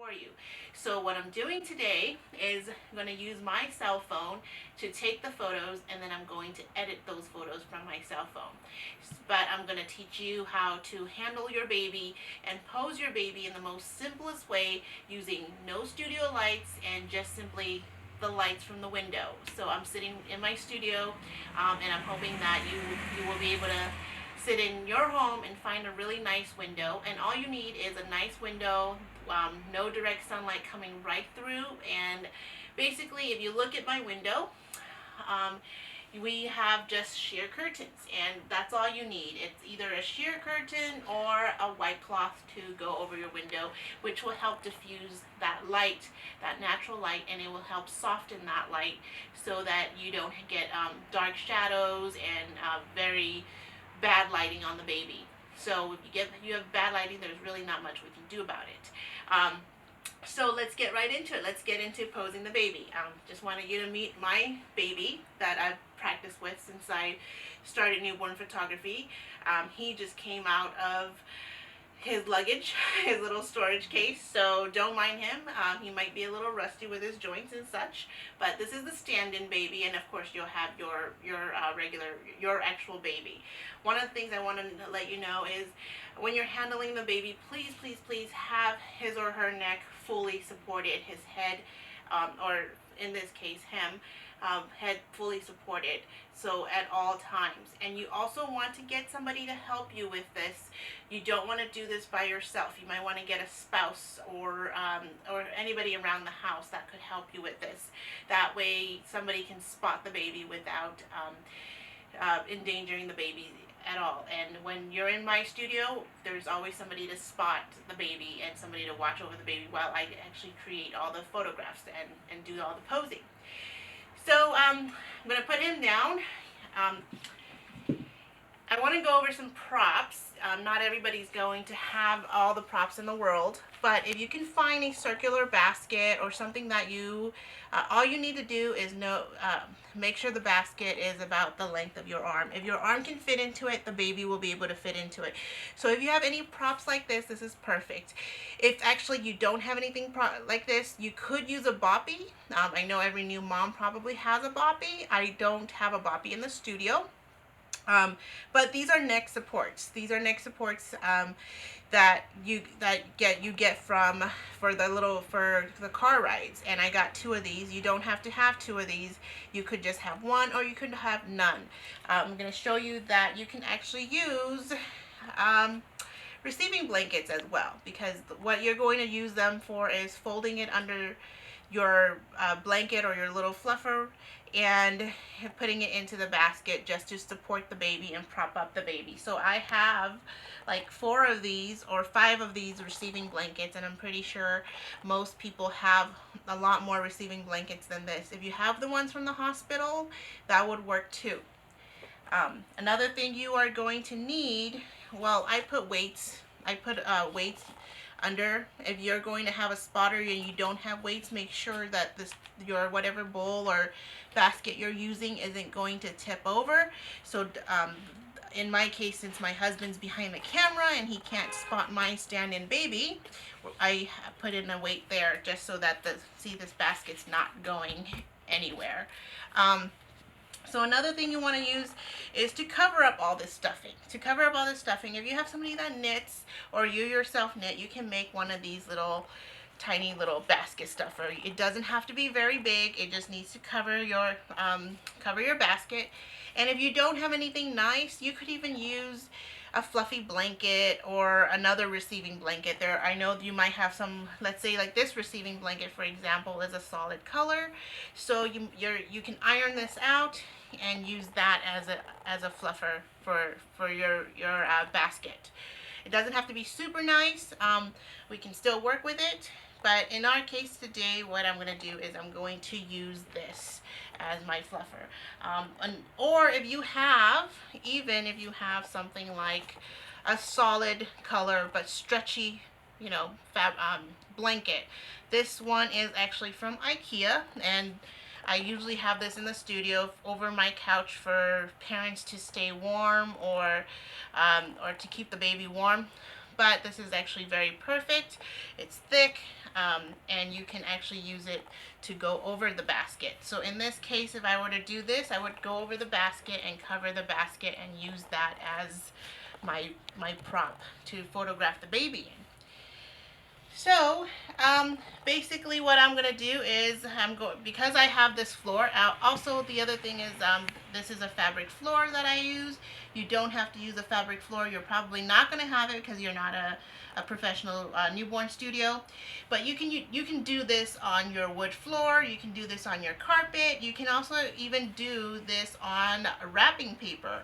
for you. So what I'm doing today is I'm going to use my cell phone to take the photos, and then I'm going to edit those photos from my cell phone. But I'm going to teach you how to handle your baby and pose your baby in the most simplest way using no studio lights and just simply the lights from the window. So I'm sitting in my studio, and I'm hoping that you will be able to sit in your home and find a really nice window. And all you need is a nice window, no direct sunlight coming right through. And basically, if you look at my window, um, we have just sheer curtains, and that's all you need. It's either a sheer curtain or a white cloth to go over your window, which will help diffuse that light, that natural light, and it will help soften that light so that you don't get dark shadows and very bad lighting on the baby. So if you have bad lighting, there's really not much we can do about it. So let's get right into it. Let's get into posing the baby. Just wanted you to meet my baby that I've practiced with since I started newborn photography. He just came out of his luggage, his little storage case, so don't mind him. He might be a little rusty with his joints and such, but this is the stand-in baby, and of course you'll have your actual baby. One of the things I want to let you know is when you're handling the baby, please have his or her neck fully supported, his head, or in this case him, head fully supported, so at all times. And you also want to get somebody to help you with this. You don't want to do this by yourself. You might want to get a spouse or anybody around the house that could help you with this. That way somebody can spot the baby without endangering the baby at all. And when you're in my studio, there's always somebody to spot the baby and somebody to watch over the baby while I actually create all the photographs and do all the posing. So I'm going to put him down. Um, I want to go over some props. Not everybody's going to have all the props in the world, but if you can find a circular basket or something that all you need to do is make sure the basket is about the length of your arm. If your arm can fit into it, the baby will be able to fit into it. So if you have any props like this is perfect. If actually you don't have anything like this, you could use a boppy. I know every new mom probably has a boppy. I don't have a boppy in the studio. But these are neck supports. These are neck supports that you get for the car rides. And I got 2 of these. You don't have to have 2 of these. You could just have 1, or you could have none. I'm going to show you that you can actually use receiving blankets as well, because what you're going to use them for is folding it under your blanket or your little fluffer and putting it into the basket just to support the baby and prop up the baby. So I have like 4 of these or 5 of these receiving blankets, and I'm pretty sure most people have a lot more receiving blankets than this. If you have the ones from the hospital, that would work too. Another thing you are going to need, well, I put weights. I put weights under. If you're going to have a spotter and you don't have weights, make sure that your whatever bowl or basket you're using isn't going to tip over. So in my case, since my husband's behind the camera and he can't spot my stand-in baby, I put in a weight there just so that this basket's not going anywhere. So another thing you want to use is to cover up all this stuffing. To cover up all this stuffing, if you have somebody that knits or you yourself knit, you can make one of these tiny little basket stuffer. It doesn't have to be very big. It just needs to cover your basket. And if you don't have anything nice, you could even use a fluffy blanket or another receiving blanket. I know you might have some, let's say like this receiving blanket, for example, is a solid color. So you can iron this out and use that as a fluffer for your basket. It doesn't have to be super nice. We can still work with it. But in our case today, what I'm going to do is I'm going to use this as my fluffer. Or even if you have something like a solid color but stretchy, blanket. This one is actually from IKEA, and I usually have this in the studio over my couch for parents to stay warm or to keep the baby warm. but this is actually very perfect. It's thick, and you can actually use it to go over the basket. So in this case, if I were to do this, I would go over the basket and cover the basket and use that as my prop to photograph the baby in. So, basically what I'm going to do is because I have this floor out. Also, the other thing is, this is a fabric floor that I use. You don't have to use a fabric floor. You're probably not going to have it because you're not a professional newborn studio. But you can do this on your wood floor. You can do this on your carpet. You can also even do this on wrapping paper.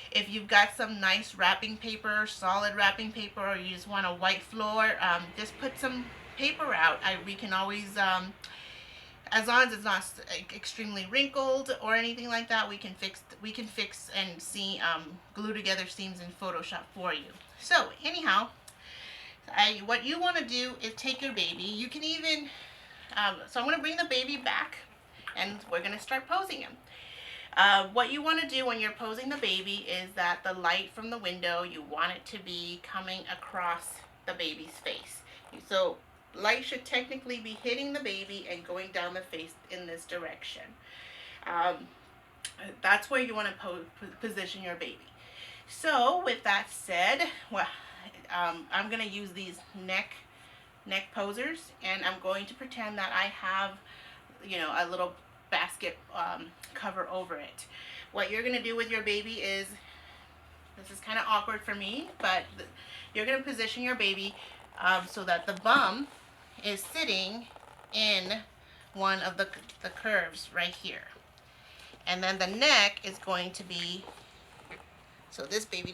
If you've got some nice wrapping paper, solid wrapping paper, or you just want a white floor, just put some paper out. We can always, as long as it's not extremely wrinkled or anything like that, we can fix and glue together seams in Photoshop for you. So anyhow, what you want to do is take your baby. You can even, so I'm going to bring the baby back, and we're going to start posing him. What you want to do when you're posing the baby is that the light from the window, you want it to be coming across the baby's face. So light should technically be hitting the baby and going down the face in this direction. That's where you want to position your baby. So with that said, I'm going to use these neck posers, and I'm going to pretend that I have, a little basket cover over it. What you're going to do with your baby is, this is kind of awkward for me, but you're going to position your baby so that the bum is sitting in one of the curves right here. And then the neck is going to be, so this baby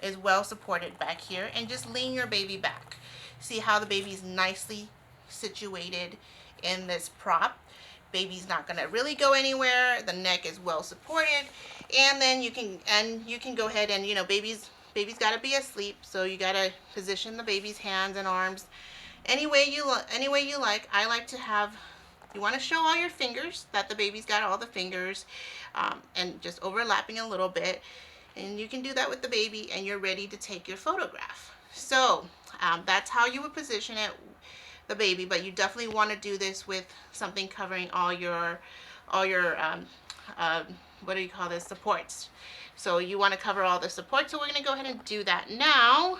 is well supported back here, and just lean your baby back. See how the baby's nicely situated in this prop. Baby's not going to really go anywhere. The neck is well supported, and then you can go ahead and, baby's got to be asleep, so you got to position the baby's hands and arms any way you like. I like to have, you want to show all your fingers, that the baby's got all the fingers, and just overlapping a little bit, and you can do that with the baby, and you're ready to take your photograph. So that's how you would position it, the baby, but you definitely want to do this with something covering all your what do you call this, supports. So you want to cover all the supports, so we're going to go ahead and do that now.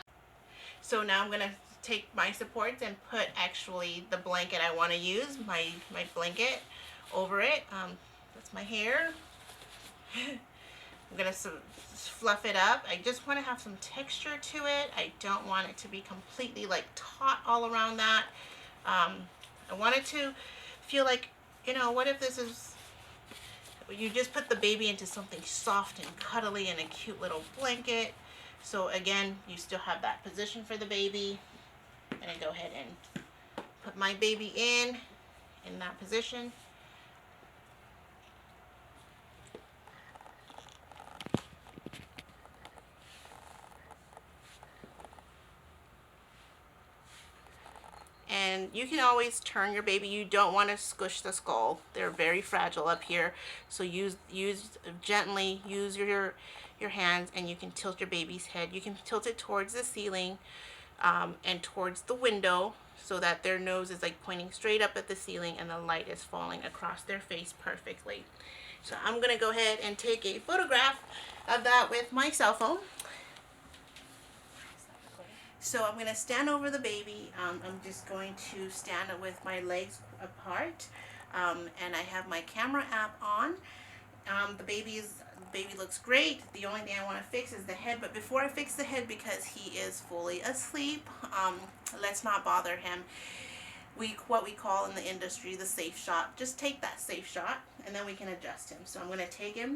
So now I'm going to take my supports and put actually the blanket I want to use, my blanket, over it. That's my hair. I'm going to fluff it up. I just want to have some texture to it. I don't want it to be completely like taut all around that. I want it to feel like, what if this is, you just put the baby into something soft and cuddly and a cute little blanket. So again, you still have that position for the baby. I'm going to go ahead and put my baby in that position. And you can always turn your baby. You don't want to squish the skull. They're very fragile up here. So gently use your hands, and you can tilt your baby's head. You can tilt it towards the ceiling and towards the window, so that their nose is like pointing straight up at the ceiling and the light is falling across their face perfectly. So I'm going to go ahead and take a photograph of that with my cell phone. So I'm going to stand over the baby. I'm just going to stand with my legs apart, and I have my camera app on. The baby looks great. The only thing I want to fix is the head, but before I fix the head, because he is fully asleep, let's not bother him. What we call in the industry the safe shot. Just take that safe shot, and then we can adjust him. So I'm going to take it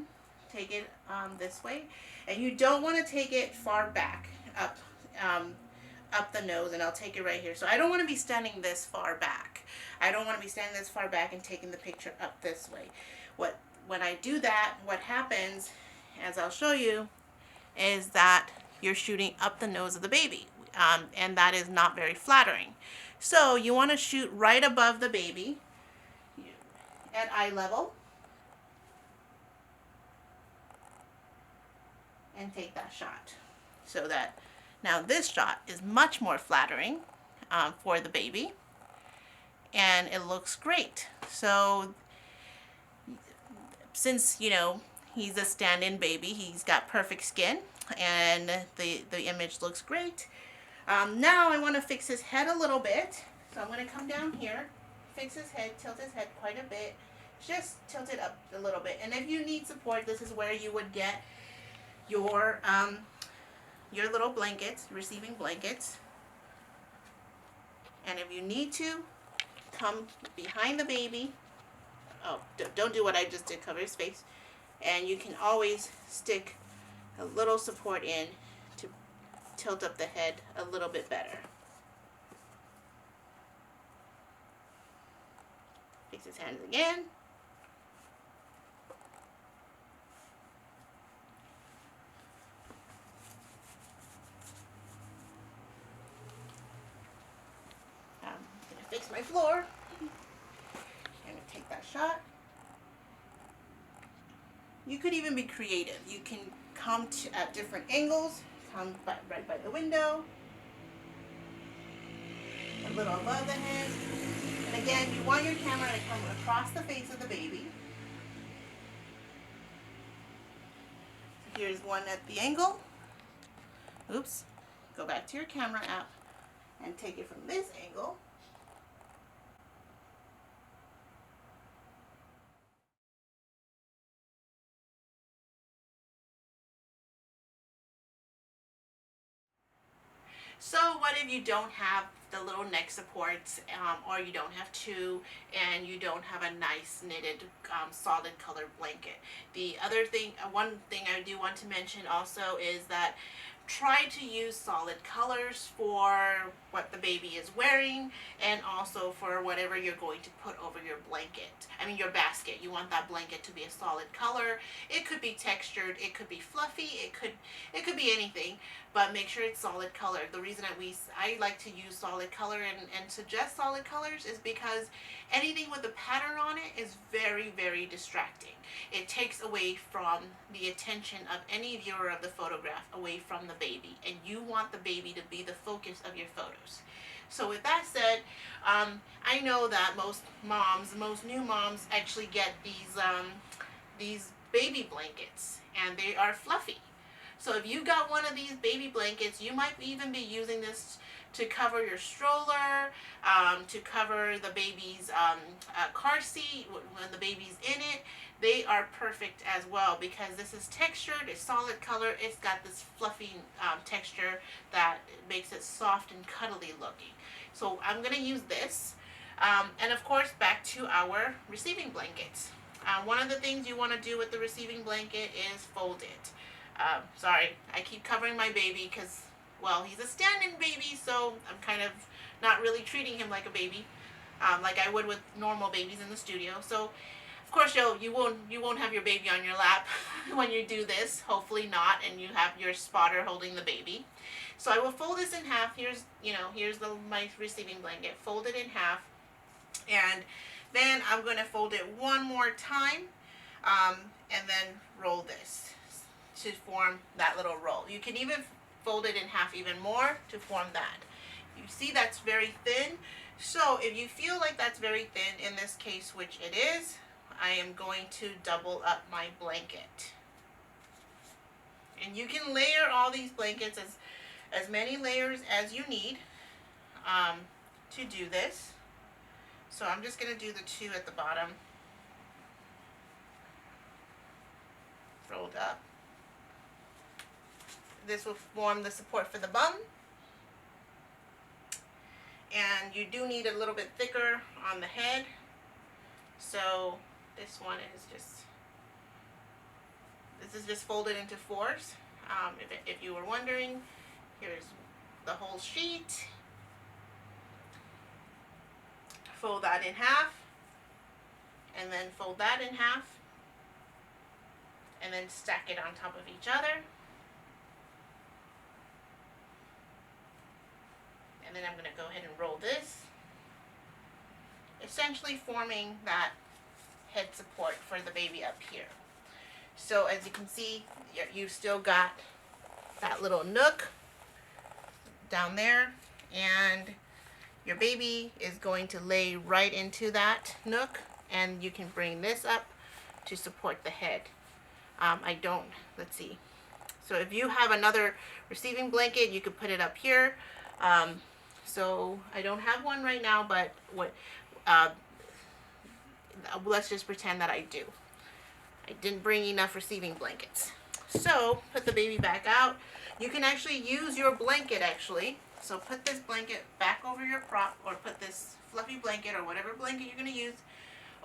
this way, and you don't want to take it far back up the nose, and I'll take it right here. So I don't want to be standing this far back. I don't want to be standing this far back and taking the picture up this way. When I do that, what happens, as I'll show you, is that you're shooting up the nose of the baby, and that is not very flattering. So you want to shoot right above the baby at eye level and take that shot. So that Now this shot is much more flattering for the baby, and it looks great. So since, you know, he's a stand-in baby, he's got perfect skin, and the image looks great. Now I want to fix his head a little bit. So I'm going to come down here, fix his head, tilt his head quite a bit. Just tilt it up a little bit. And if you need support, this is where you would get your little blankets, receiving blankets. And if you need to, come behind the baby. Oh, don't do what I just did, cover his face. And you can always stick a little support in to tilt up the head a little bit better. Fix his hands again. I'm gonna fix my floor. I'm gonna take that shot. You could even be creative. You can come at different angles. Come right by the window, a little above the head. And again, you want your camera to come across the face of the baby. So here's one at the angle. Oops. Go back to your camera app and take it from this angle. So what if you don't have the little neck supports, or you don't have two, and you don't have a nice knitted solid color blanket? The other thing, one thing I do want to mention also is that try to use solid colors for what the baby is wearing, and also for whatever you're going to put over your blanket. I mean your basket. You want that blanket to be a solid color. It could be textured, it could be fluffy, it could be anything, but make sure it's solid color. The reason I like to use solid color and suggest solid colors is because anything with a pattern on it is very, very distracting. It takes away from the attention of any viewer of the photograph away from the baby, and you want the baby to be the focus of your photos. So with that said, I know that most new moms actually get these baby blankets, and they are fluffy. So if you got one of these baby blankets, you might even be using this to cover your stroller, to cover the baby's car seat when the baby's in it. They are perfect as well because this is textured, it's solid color, it's got this fluffy texture that makes it soft and cuddly looking. So I'm going to use this. And of course, back to our receiving blankets. One of the things you want to do with the receiving blanket is fold it. Sorry, I keep covering my baby because, well, he's a stand-in baby, so I'm kind of not really treating him like a baby, like I would with normal babies in the studio. So, of course, you won't have your baby on your lap when you do this. Hopefully not, and you have your spotter holding the baby. So I will fold this in half. Here's my receiving blanket. Fold it in half, and then I'm going to fold it one more time, and then roll this to form that little roll. You can even fold it in half even more to form that. You see that's very thin. So if you feel like that's very thin, in this case, which it is, I am going to double up my blanket. And you can layer all these blankets as many layers as you need to do this. So I'm just going to do the two at the bottom, rolled up. This will form the support for the bum. And you do need a little bit thicker on the head. So this one is just folded into fours. If you were wondering, here's the whole sheet. Fold that in half, and then fold that in half, and then stack it on top of each other. And then I'm going to go ahead and roll this, essentially forming that head support for the baby up here. So as you can see, you've still got that little nook down there, and your baby is going to lay right into that nook, and you can bring this up to support the head. Let's see. So if you have another receiving blanket, you could put it up here. So I don't have one right now, but let's just pretend that I do. I didn't bring enough receiving blankets. So put the baby back out. You can actually use your blanket actually. So put this blanket back over your prop, or put this fluffy blanket or whatever blanket you're going to use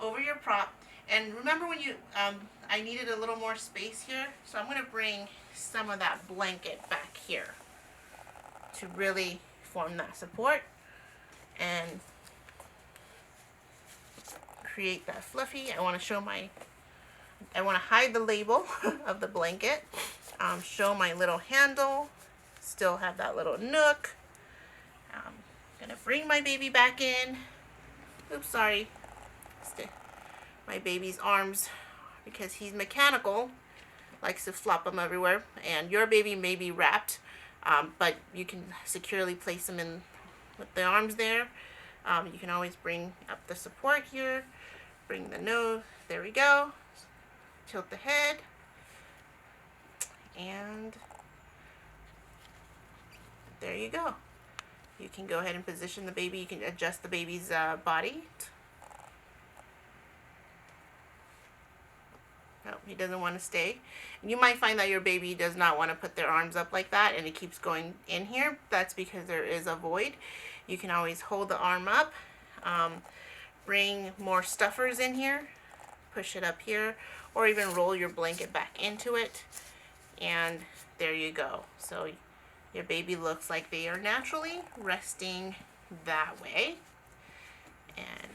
over your prop. And remember when I needed a little more space here, so I'm going to bring some of that blanket back here to really form that support and create that fluffy. I want to hide the label of the blanket, show my little handle, still have that little nook. I'm gonna bring my baby back in. Oops, sorry. My baby's arms, because he's mechanical, likes to flop them everywhere, and your baby may be wrapped, but you can securely place them in with the arms there. You can always bring up the support here, bring the nose, there we go, tilt the head, and there you go. You can go ahead and position the baby. You can adjust the baby's body. No, he doesn't want to stay. You might find that your baby does not want to put their arms up like that and it keeps going in here. That's because there is a void. You can always hold the arm up, bring more stuffers in here, push it up here, or even roll your blanket back into it, and there you go. So your baby looks like they are naturally resting that way. And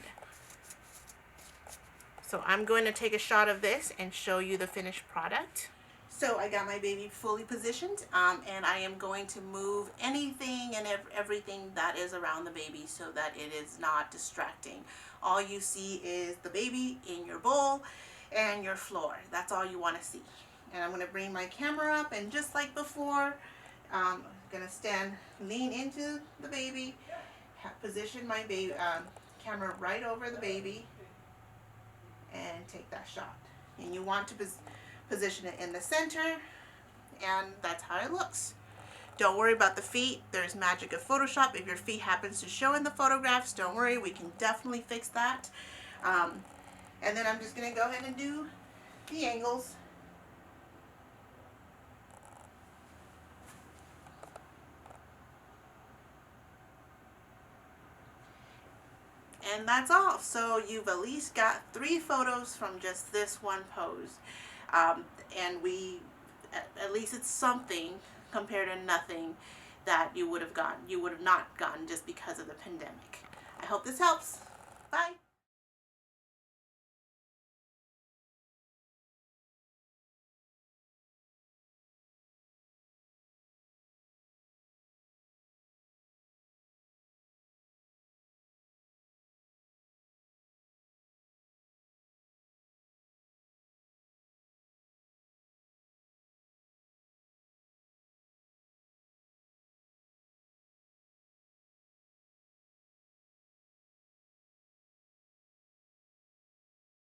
so I'm going to take a shot of this and show you the finished product. So I got my baby fully positioned, and I am going to move anything and everything that is around the baby so that it is not distracting. All you see is the baby in your bowl and your floor. That's all you want to see. And I'm going to bring my camera up, and just like before, I'm going to lean into the baby, position my baby camera right over the baby, and take that shot. And you want to position it in the center, and that's how it looks. Don't worry about the feet. There's magic of Photoshop. If your feet happens to show in the photographs, don't worry, we can definitely fix that. And then I'm just going to go ahead and do the angles. And that's all. So you've at least got 3 photos from just this one pose. And at least it's something compared to nothing that you would have not gotten just because of the pandemic. I hope this helps. Bye.